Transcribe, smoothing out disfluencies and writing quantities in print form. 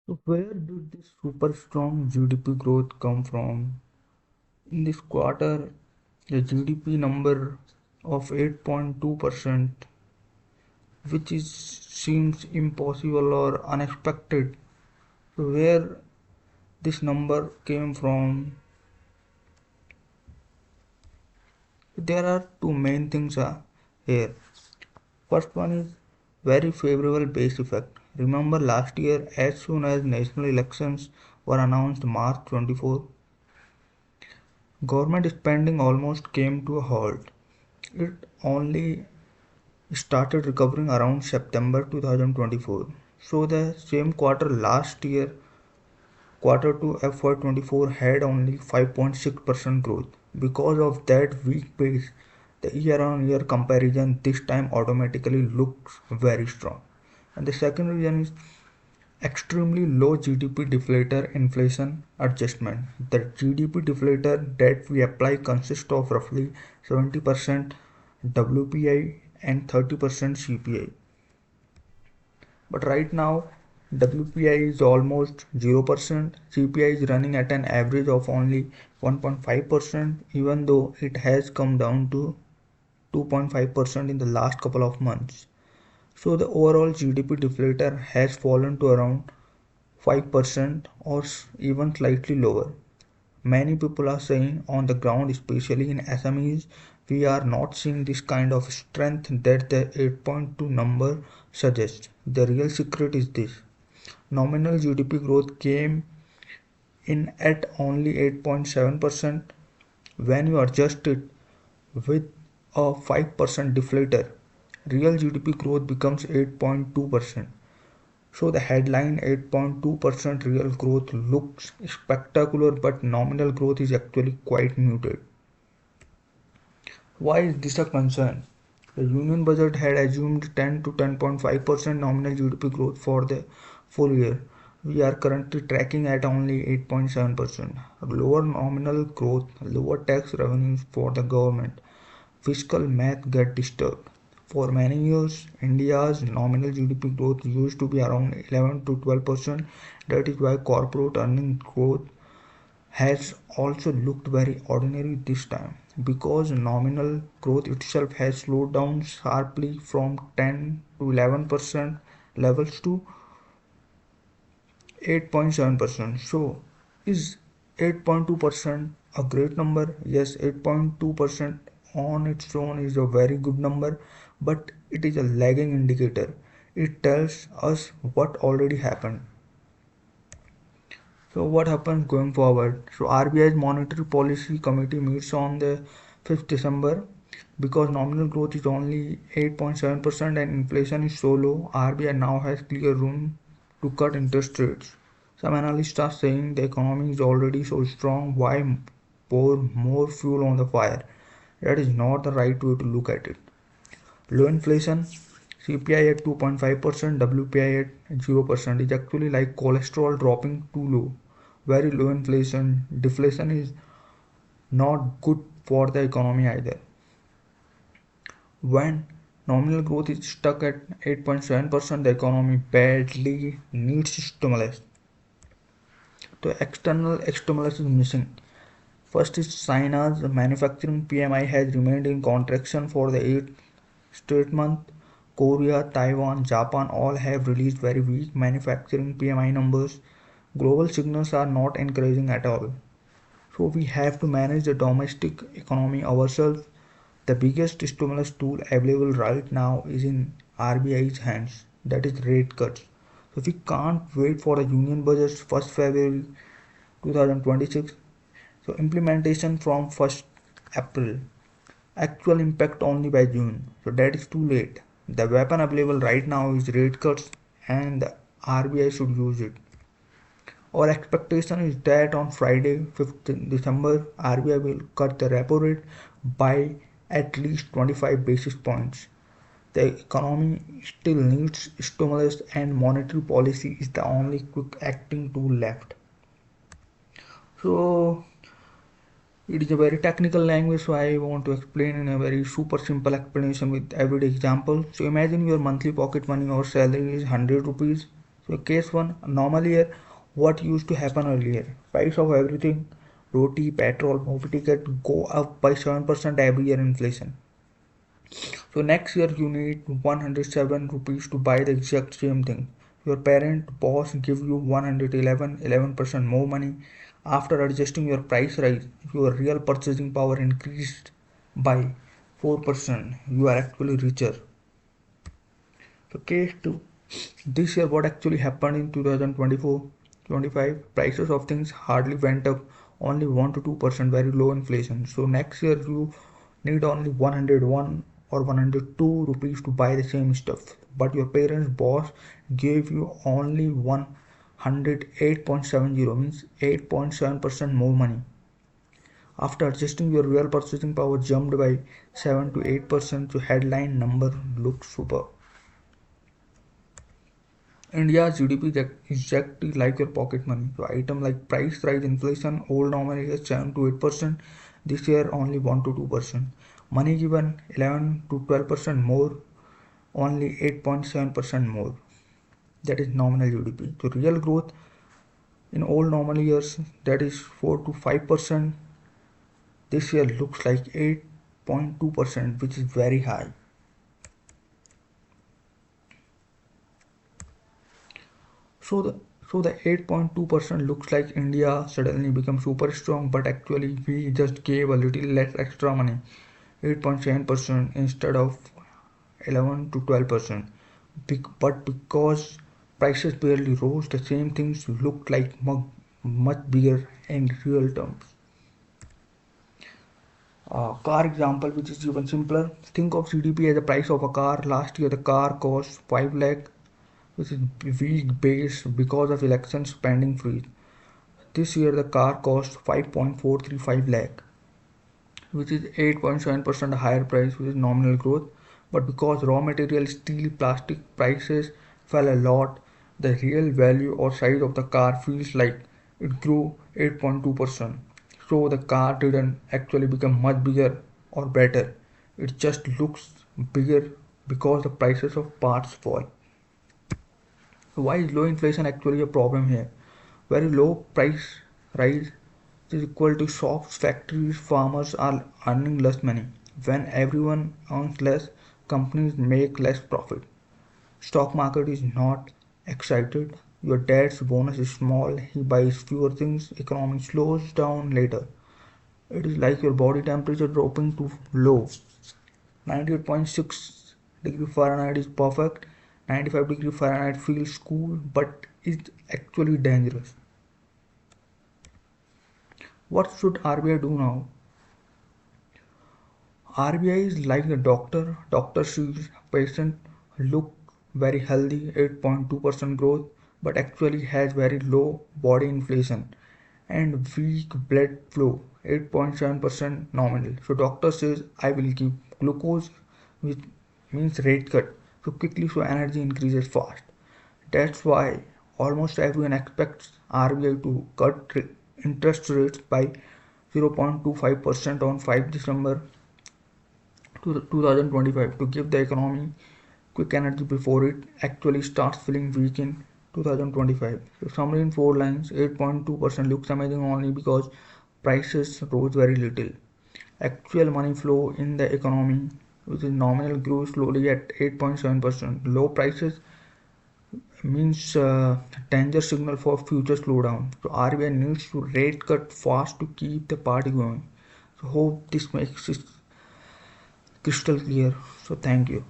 So where did this super strong GDP growth come from? In this quarter, the GDP number of 8.2%, which is seems impossible or unexpected. So where this number came from? There are two main things here. First one is very favorable base effect. Remember last year, as soon as national elections were announced March 24, government spending almost came to a halt. It only started recovering around September 2024. So the same quarter last year, quarter 2 FY24 had only 5.6% growth. Because of that weak base, the year on year comparison this time automatically looks very strong. And the second reason is extremely low GDP deflator inflation adjustment. The GDP deflator that we apply consists of roughly 70% WPI and 30% CPI. But right now WPI is almost 0%, CPI is running at an average of only 1.5%, even though it has come down to 2.5% in the last couple of months. So the overall GDP deflator has fallen to around 5% or even slightly lower. Many people are saying on the ground, especially in SMEs, we are not seeing this kind of strength that the 8.2 number suggests. The real secret is this: nominal GDP growth came in at only 8.7%. When you adjust it with a 5% deflator, real GDP growth becomes 8.2%. So the headline 8.2% real growth looks spectacular, but nominal growth is actually quite muted. Why is this a concern? The Union budget had assumed 10 to 10.5% nominal GDP growth for the full year. We are currently tracking at only 8.7%. Lower nominal growth, lower tax revenues for the government. Fiscal math get disturbed. For many years, India's nominal GDP growth used to be around 11 to 12%. That is why corporate earnings growth has also looked very ordinary this time, because nominal growth itself has slowed down sharply from 10 to 11% levels to 8.7%. So, is 8.2% a great number? Yes, 8.2% on its own is a very good number, but it is a lagging indicator. It tells us what already happened. So what happens going forward? So RBI's Monetary Policy Committee meets on the 5th December. Because nominal growth is only 8.7% and inflation is so low, RBI now has clear room to cut interest rates. Some analysts are saying the economy is already so strong, why pour more fuel on the fire? That is not the right way to look at it. Low inflation, CPI at 2.5%, WPI at 0% is actually like cholesterol dropping too low. Very low inflation, deflation is not good for the economy either. When nominal growth is stuck at 8.7%, the economy badly needs stimulus. The external stimulus is missing. First is China's manufacturing PMI has remained in contraction for the 8th straight month. Korea, Taiwan, Japan all have released very weak manufacturing PMI numbers. Global signals are not encouraging at all. So we have to manage the domestic economy ourselves. The biggest stimulus tool available right now is in RBI's hands, that is rate cuts. So we can't wait for the union budget 1st February 2026. So implementation from 1st April. Actual impact only by June. So that is too late. The weapon available right now is rate cuts and the RBI should use it. Our expectation is that on Friday, 5th December, RBI will cut the repo rate by at least 25 basis points. The economy still needs stimulus and monetary policy is the only quick acting tool left. So it is a very technical language, so I want to explain in a very super simple explanation with everyday example. So imagine your monthly pocket money or salary is 100 rupees. So case 1, normal year, what used to happen earlier? Price of everything, roti, petrol, movie ticket go up by 7% every year inflation. So next year you need 107 rupees to buy the exact same thing. Your parent boss give you 111, 11% more money. After adjusting your price rise, your real purchasing power increased by 4%. You are actually richer. So case 2. This year what actually happened in 2024-25, prices of things hardly went up, only 1 to 2%, very low inflation. So next year you need only 101 or 102 rupees to buy the same stuff. But your parents' boss gave you only 108.70, means 8.7% more money. After adjusting, your real purchasing power jumped by 7 to 8%, so headline number looks super. India's GDP is exactly like your pocket money. So item like price rise, inflation, old normal is 7 to 8%. This year only 1 to 2%. Money given 11 to 12% more, only 8.7% more. That is nominal GDP. So real growth in old normal years, that is 4 to 5%. This year looks like 8.2%, which is very high. So the so the 8.2% looks like India suddenly become super strong, but actually we just gave a little less extra money, 8.7% instead of 11 to 12%. But because prices barely rose, the same things looked like much bigger in real terms. Car example, which is even simpler. Think of GDP as the price of a car. Last year the car cost 5 lakh, which is weak base because of election spending freeze. This year the car cost 5.435 lakh, which is 8.7% higher price, which is nominal growth. But because raw material, steel, plastic prices fell a lot, the real value or size of the car feels like it grew 8.2%. So the car didn't actually become much bigger or better. It just looks bigger because the prices of parts fall. So why is low inflation actually a problem here? Very low price rise is equal to shops, factories, farmers are earning less money. When everyone earns less, companies make less profit. Stock market is not excited. Your dad's bonus is small. He buys fewer things. Economy slows down later. It is like your body temperature dropping to low. 98.6 degree Fahrenheit is perfect. 95 degree Fahrenheit feels cool, but is actually dangerous. What should RBI do now? RBI is like the doctor. Doctor sees patient look very healthy, 8.2% growth, but actually has very low body inflation and weak blood flow, 8.7% nominal. So doctor says I will give glucose, which means rate cut. So quickly, so energy increases fast. That's why almost everyone expects RBI to cut interest rates by 0.25% on 5 December 2025 to give the economy quick energy before it actually starts feeling weak in 2025. So summary in 4 lines, 8.2% looks amazing only because prices rose very little. Actual money flow in the economy, which is nominal, grew slowly at 8.7%. Low prices means danger signal for future slowdown. So RBI needs to rate cut fast to keep the party going. So hope this makes it crystal clear. So thank you.